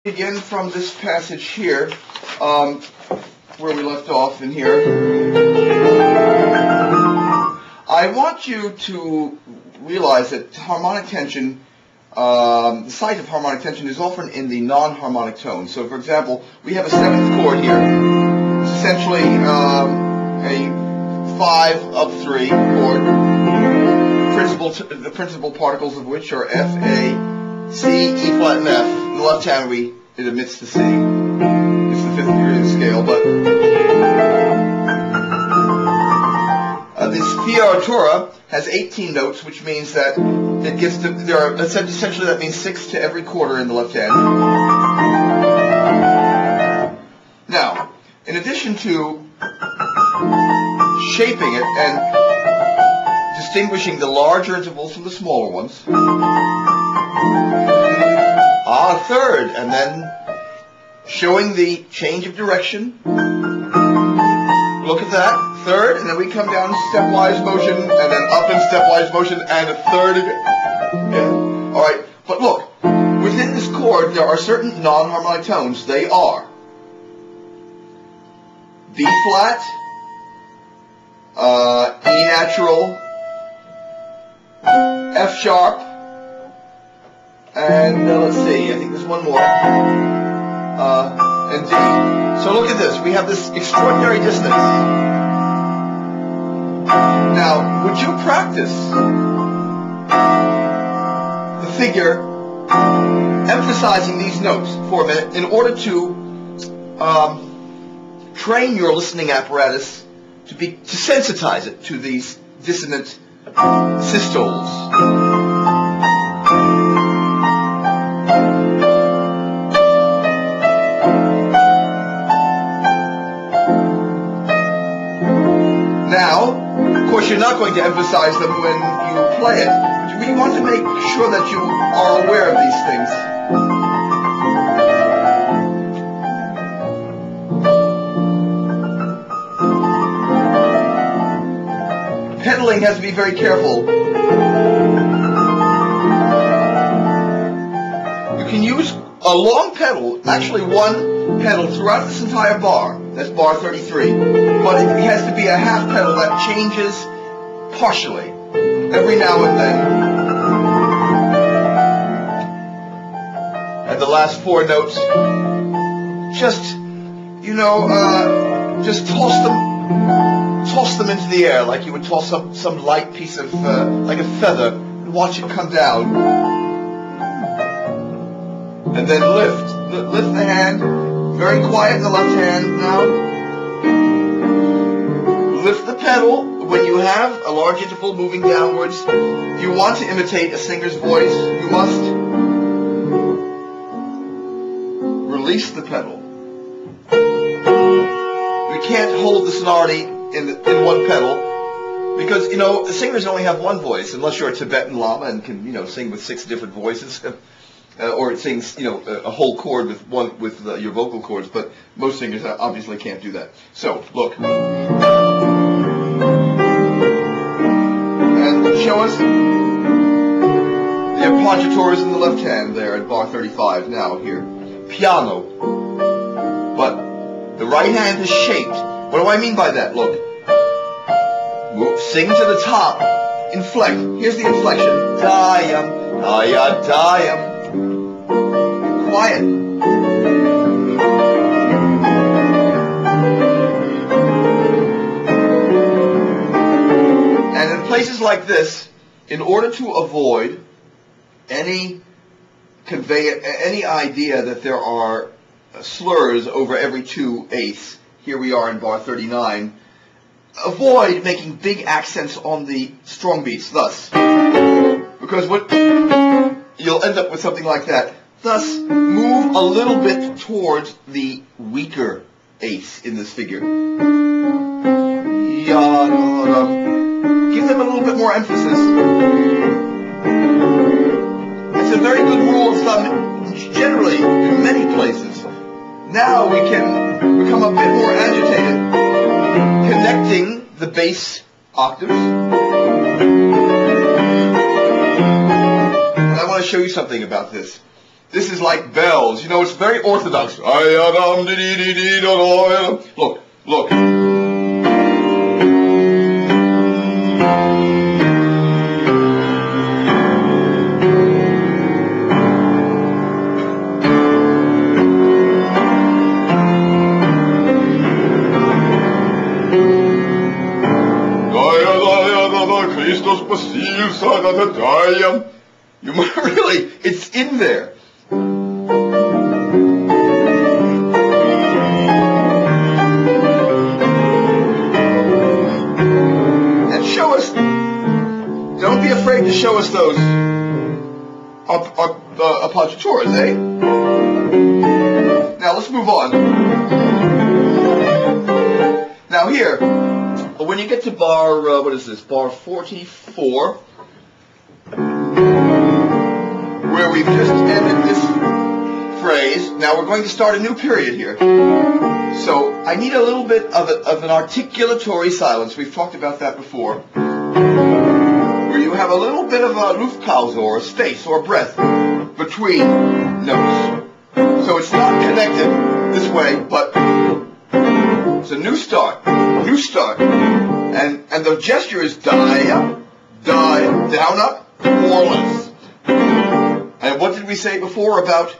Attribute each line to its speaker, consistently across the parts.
Speaker 1: Begin from this passage here, where we left off in here. I want you to realize that harmonic tension, the site of harmonic tension is often in the non-harmonic tone. So, for example, we have a seventh chord here. It's essentially a 5-3 chord. The principal particles of which are F, A, C, E flat, and F. In the left hand, it emits the C. It's the fifth degree of the scale, but this fioritura has 18 notes, which means that it gets to, essentially that means 6 to every quarter in the left hand. Now, in addition to shaping it and distinguishing the larger intervals from the smaller ones, third, and then showing the change of direction. Look at that, third, and then we come down stepwise motion, and then up in stepwise motion, and a third again. Yeah. All right, but look, within this chord there are certain non-harmonic tones. They are B flat, E natural, F sharp, and let's see, I think there's one more, and D. So look at this, we have this extraordinary dissonance. Now, would you practice the figure emphasizing these notes for a minute in order to train your listening apparatus to sensitize it to these dissonant systoles? Now, of course, you're not going to emphasize them when you play it, but we want to make sure that you are aware of these things. Pedaling has to be very careful. You can use a long pedal, actually one pedal throughout this entire bar. That's bar 33. But it has to be a half pedal that changes partially every now and then. And the last four notes, just, just toss them into the air like you would toss some light piece of, like a feather, and watch it come down. And then lift the hand, very quiet in the left hand now. Lift the pedal when you have a large interval moving downwards. If you want to imitate a singer's voice, you must release the pedal. You can't hold the sonority in one pedal because, the singers only have one voice, unless you're a Tibetan Lama and can, sing with 6 different voices. Or it sings, a whole chord with your vocal cords, but most singers obviously can't do that. So, look. And show us the appoggiatures in the left hand there at bar 35. Now, here. Piano. But the right hand is shaped. What do I mean by that? Look. Sing to the top. Inflect. Here's the inflection. Diam, dia, diam. Quiet. And in places like this, in order to avoid any idea that there are slurs over every 2/8, here we are in bar 39, avoid making big accents on the strong beats, thus. Because you'll end up with something like that. Thus, move a little bit towards the weaker eighth in this figure. Give them a little bit more emphasis. It's a very good rule of thumb, generally, in many places. Now we can become a bit more agitated, connecting the bass octaves. And I want to show you something about this. This is like bells. You know, it's very orthodox. Look, look. You really, it's in there. And show us, don't be afraid to show us those appoggiaturas, eh? Now let's move on. Now here, when you get to bar, what is this, bar 44, where we've just ended this phrase, now we're going to start a new period here. So I need a little bit of an articulatory silence. We've talked about that before. Where you have a little bit of a Luftpause or a space or breath between notes. So it's not connected this way, but it's a new start. New start. And the gesture is die up, down up, more or less. And what did we say before about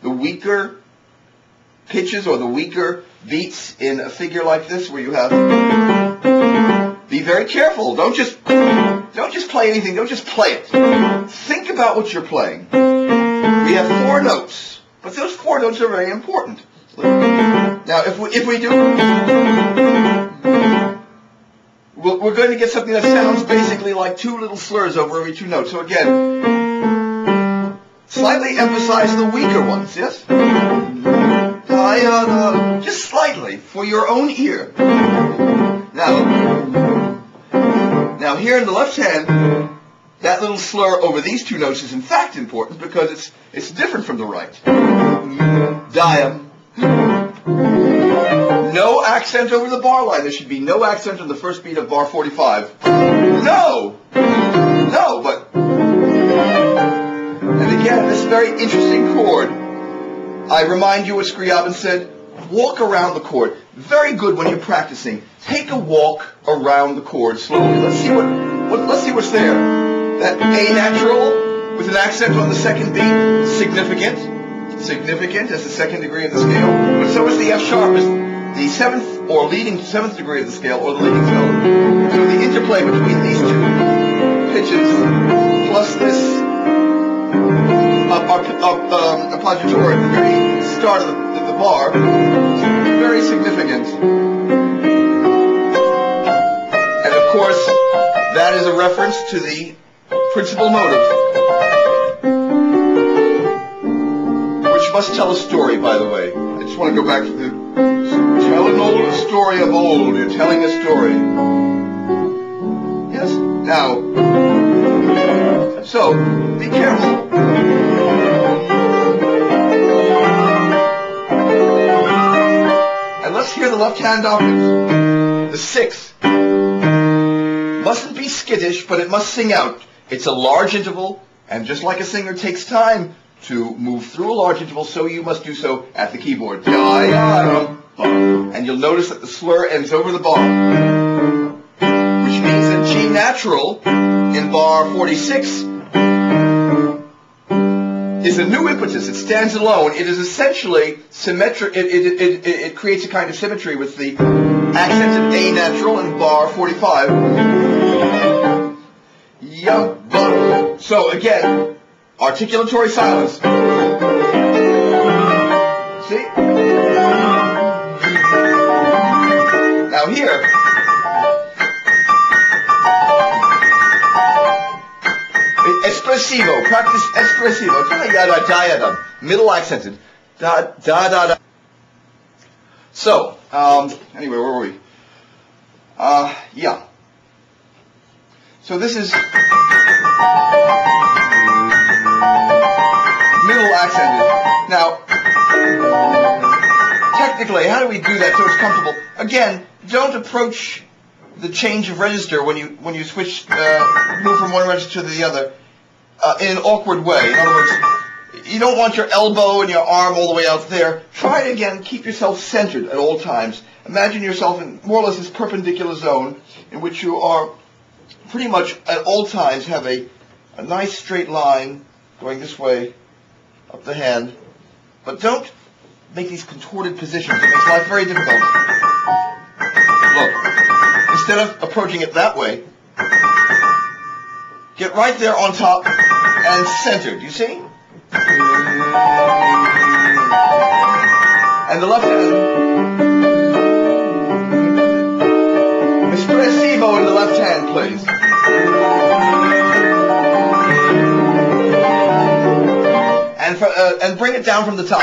Speaker 1: the weaker pitches or the weaker beats in a figure like this, where you have, be very careful. Don't just play anything. Don't just play it. Think about what you're playing. We have 4 notes, but those 4 notes are very important. Now, if we do, we're going to get something that sounds basically like 2 little slurs over every 2 notes. So again, slightly emphasize the weaker ones, yes? Just slightly, for your own ear. Now here in the left hand, that little slur over these 2 notes is in fact important because it's different from the right. Diam. No accent over the bar line. There should be no accent on the first beat of bar 45. No! No, but... And again, this very interesting chord. I remind you what Scriabin said, walk around the chord. Very good when you're practicing. Take a walk around the chord slowly. Let's see what's there. That A natural with an accent on the second beat, significant as the 2nd degree of the scale. But so is the F sharp, is the 7th or leading 7th degree of the scale, or the leading tone. So the interplay between these 2 pitches plus this appoggiatura at the very start of the bar, very significant. And of course, that is a reference to the principal motive, which must tell a story, by the way. I just want to go back to the tell an old story of old. You're telling a story. Yes? Now, so, be careful. And let's hear the left-hand octaves. The 6th. Mustn't be skittish, but it must sing out. It's a large interval, and just like a singer takes time to move through a large interval, so you must do so at the keyboard. And you'll notice that the slur ends over the bar, which means that G natural in bar 46 is a new impetus. It stands alone. It is essentially symmetric. It creates a kind of symmetry with the accented A natural in bar 45. So again, articulatory silence. See? Now here, espressivo, practice espressivo. Middle accented. Da da da da. So, anyway, where were we? Yeah. So this is middle accented. Now, technically, how do we do that so it's comfortable? Again, don't approach the change of register when you switch, move from one register to the other in an awkward way. In other words, you don't want your elbow and your arm all the way out there. Try it again. Keep yourself centered at all times. Imagine yourself in more or less this perpendicular zone in which you are pretty much at all times have a nice straight line going this way up the hand. But don't make these contorted positions. It makes life very difficult. Look, instead of approaching it that way, get right there on top and centered. You see? And the left hand. Espressivo in the left hand, please. And bring it down from the top.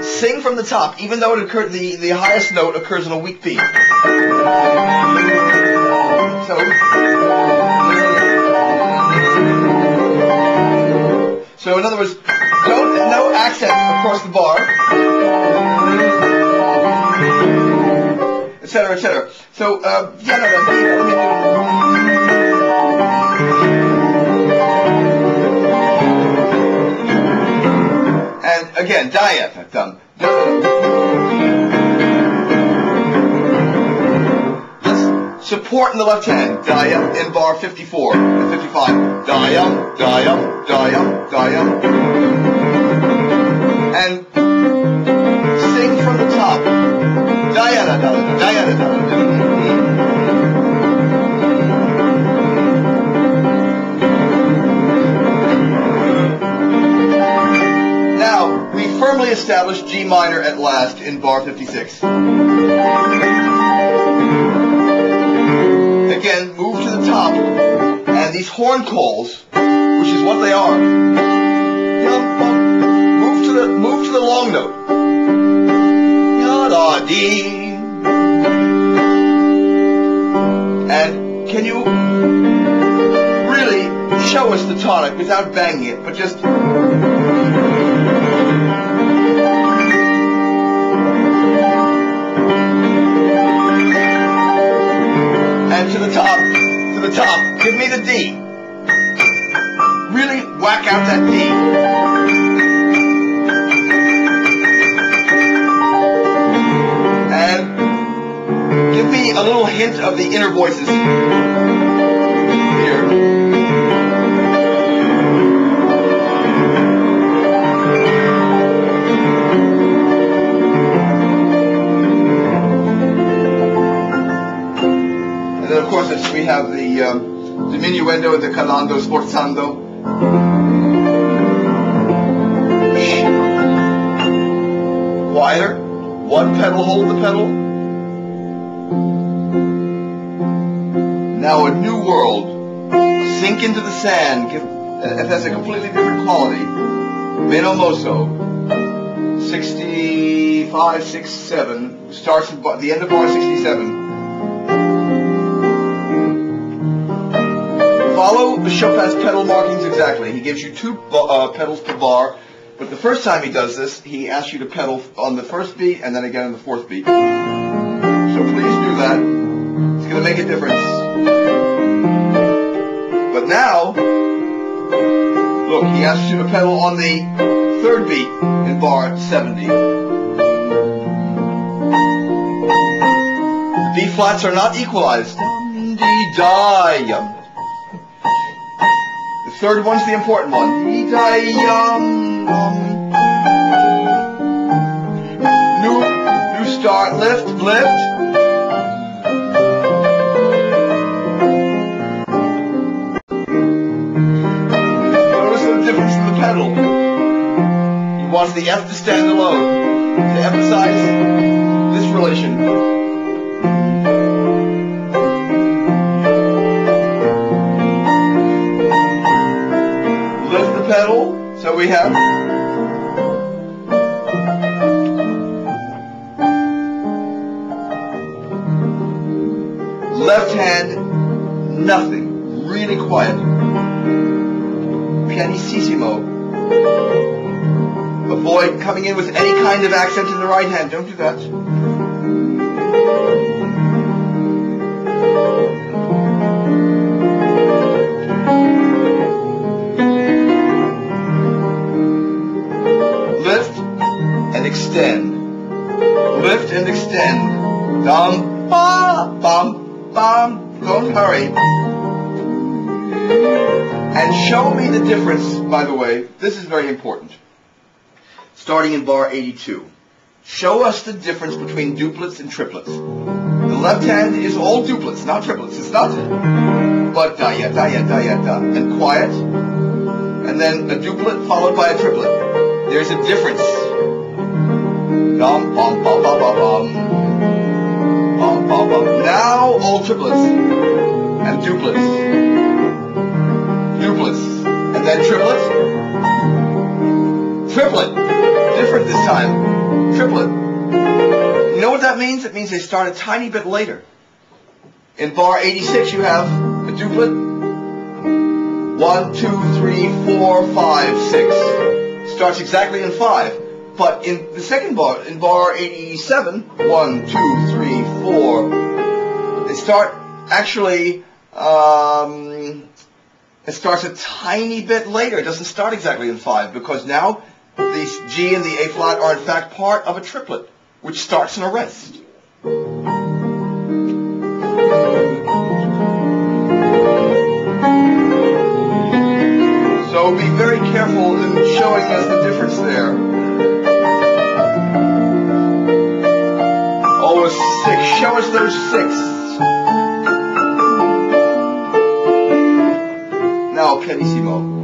Speaker 1: Sing from the top, even though it occurred, the highest note occurs in a weak beat. So in other words, no accent across the bar, etc., etc. So and again, diaphragm. Let's support in the left hand. Dia in bar 54 and 55. Dia, dia, dia, dia. And sing from the top. Dia, da, da, dia, da, da, da. Firmly established G minor at last in bar 56. Again, move to the top, and these horn calls, which is what they are, move to the long note. Ya-da-dee. And can you really show us the tonic without banging it, but just to the top, give me the D. Really whack out that D. And give me a little hint of the inner voices here. Of course, we have the diminuendo and the calando sforzando. Quieter. One pedal, hold the pedal. Now a new world. Sink into the sand. It has a completely different quality. Meno mosso. 65, 67. Starts at the end of bar 67. Follow Chopin's pedal markings exactly. He gives you 2 pedals per bar, but the first time he does this, he asks you to pedal on the first beat and then again on the 4th beat. So please do that. It's going to make a difference. But now, look, he asks you to pedal on the 3rd beat in bar 70. The B flats are not equalized. The 3rd one's the important one. New start, lift, lift. Notice the difference in the pedal. He wants the F to stand alone, to emphasize this relation. Pedal, so we have left hand, nothing, really quiet, pianissimo. Avoid coming in with any kind of accent in the right hand, don't do that. and extend. Lift and extend. Dum, ba, bum, bum. Don't hurry. And show me the difference, by the way. This is very important. Starting in bar 82. Show us the difference between duplets and triplets. The left hand is all duplets, not triplets. It's not. But da ya da ya da ya da. And quiet. And then a duplet followed by a triplet. There's a difference. Dum, bum, bum, bum, bum, bum. Bum, bum, bum. Now all triplets. And duplets. Duplets. And then triplet. Triplet. Different this time. Triplet. You know what that means? It means they start a tiny bit later. In bar 86 you have a duplet. 1, 2, 3, 4, 5, 6. Starts exactly in 5. But in the second bar, in bar 87, 1, 2, 3, 4, they start actually, it starts a tiny bit later. It doesn't start exactly in 5 because now the G and the A flat are in fact part of a triplet, which starts in a rest. So be very careful in showing us the difference there. Oh, a 6. Show us those 6. Now, pianissimo.